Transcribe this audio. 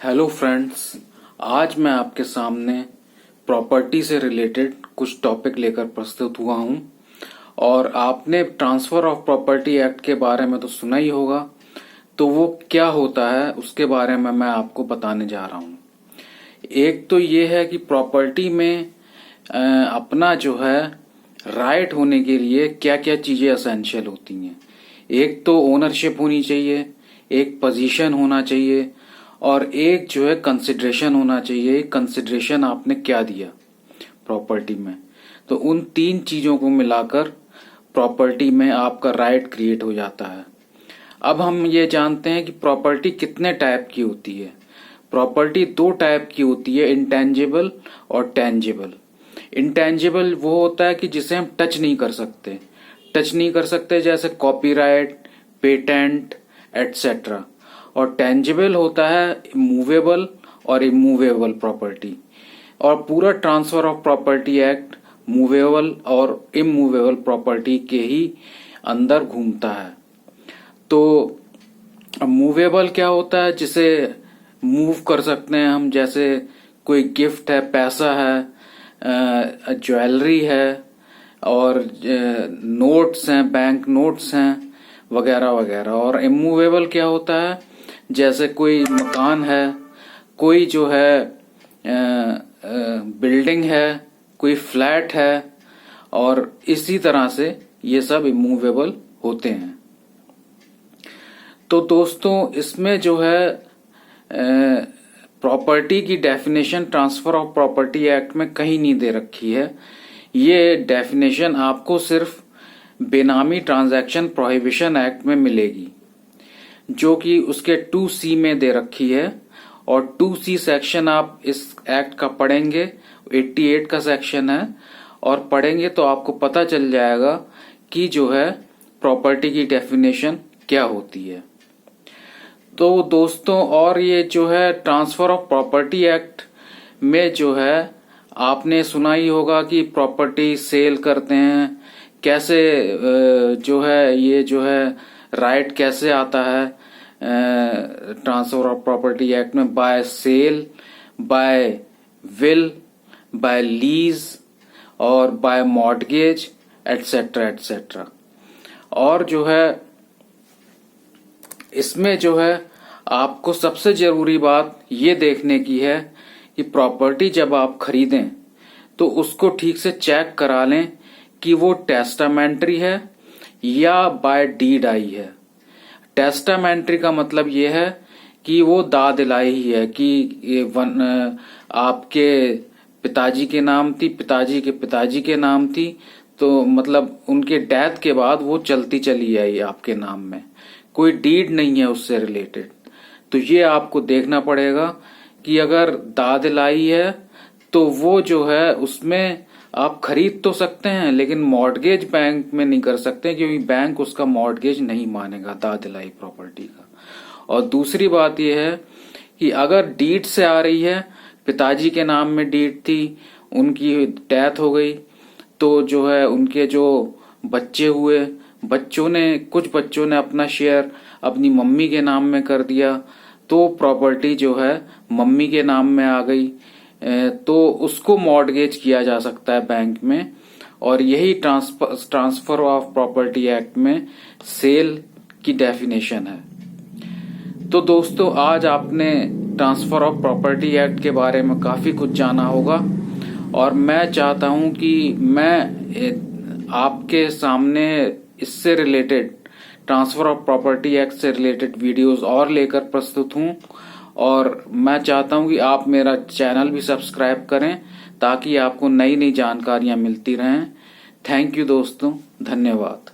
Hello friends, आज मैं आपके सामने प्रॉपर्टी से रिलेटेड कुछ टॉपिक लेकर प्रस्तुत हुआ हूं। और आपने ट्रांसफर ऑफ प्रॉपर्टी एक्ट के बारे में तो सुना ही होगा, तो वो क्या होता है उसके बारे में मैं आपको बताने जा रहा हूं। एक तो ये है कि प्रॉपर्टी में अपना जो है राइट होने के लिए क्या क्या चीजें असेंशियल होती हैं। एक तो ओनरशिप होनी चाहिए, एक पोजीशन होना चाहिए, और एक जो है कंसिडरेशन होना चाहिए। कंसिडरेशन आपने क्या दिया प्रॉपर्टी में, तो उन तीन चीजों को मिलाकर प्रॉपर्टी में आपका राइट क्रिएट हो जाता है। अब हम ये जानते हैं कि प्रॉपर्टी कितने टाइप की होती है। प्रॉपर्टी दो टाइप की होती है, इंटेंजिबल और टेंजिबल। इंटेंजिबल वो होता है कि जिसे हम टच नहीं कर सकते, जैसे कॉपीराइट, पेटेंट एटसेट्रा। और टेंजिबल होता है मूवेबल और इमूवेबल प्रॉपर्टी। और पूरा transfer of property act movable और इमूवेबल प्रॉपर्टी के ही अंदर घूमता है। तो मूवेबल क्या होता है, जिसे मूव कर सकते हैं हम, जैसे कोई गिफ्ट है, पैसा है, ज्वेलरी है, और नोट्स हैं, बैंक नोट्स हैं, वगैरह वगैरह। और इमूवेबल क्या होता है, जैसे कोई मकान है, कोई जो है बिल्डिंग है, कोई फ्लैट है, और इसी तरह से ये सब इमूवेबल होते हैं। तो दोस्तों, इसमें जो है प्रॉपर्टी की definition transfer of property act में कहीं नहीं दे रखी है। ये डेफिनेशन आपको सिर्फ बेनामी ट्रांजैक्शन प्रोहिबिशन एक्ट में मिलेगी, जो कि उसके 2C में दे रखी है। और 2C सेक्शन आप इस एक्ट का पढ़ेंगे, 88 का सेक्शन है, और पढ़ेंगे तो आपको पता चल जाएगा कि जो है प्रॉपर्टी की डेफिनेशन क्या होती है। तो दोस्तों, और ये जो है ट्रांसफर ऑफ प्रॉपर्टी एक्ट में जो है आपने सुना ही होगा कि प्रॉपर्टी सेल करते हैं, कैसे जो है ये जो है राइट कैसे आता है ट्रांसफर ऑफ प्रॉपर्टी एक्ट में, by sale, by will, by lease, और बाय मॉर्टगेज एटसेट्रा एटसेट्रा। और जो है इसमें जो है आपको सबसे जरूरी बात ये देखने की है कि प्रॉपर्टी जब आप खरीदें तो उसको ठीक से चेक करा लें कि वो टेस्टामेंट्री है या बाय डीड आई है। टेस्टामेंट्री का मतलब ये है कि वो दाद इलाही ही है, कि आपके पिताजी के नाम थी, पिताजी के पिताजी के नाम थी, तो मतलब उनके डेथ के बाद वो चलती चली आई आपके नाम में, कोई डीड नहीं है उससे रिलेटेड। तो ये आपको देखना पड़ेगा कि अगर दाद इलाही है तो वो जो है उसमें आप खरीद तो सकते हैं, लेकिन मॉर्टगेज बैंक में नहीं कर सकते, क्योंकि बैंक उसका मॉर्टगेज नहीं मानेगा दाद इलाही प्रॉपर्टी का। और दूसरी बात यह है कि अगर डीड से आ रही है, पिताजी के नाम में डीड थी, उनकी डेथ हो गई, तो जो है उनके जो बच्चे हुए, कुछ बच्चों ने अपना शेयर अपनी मम्मी के नाम में कर दिया, तो प्रॉपर्टी जो है मम्मी के नाम में आ गई, तो उसको मॉर्टगेज किया जा सकता है बैंक में। और यही ट्रांसफर ऑफ प्रॉपर्टी एक्ट में सेल की डेफिनेशन है। तो दोस्तों, आज आपने ट्रांसफर ऑफ प्रॉपर्टी एक्ट के बारे में काफी कुछ जाना होगा, और मैं चाहता हूं कि मैं आपके सामने इससे related transfer of property act से रिलेटेड वीडियोस और लेकर प्रस्तुत हूं। और मैं चाहता हूं कि आप मेरा चैनल भी सब्सक्राइब करें, ताकि आपको नई नई जानकारियां मिलती रहें। थैंक यू दोस्तों, धन्यवाद।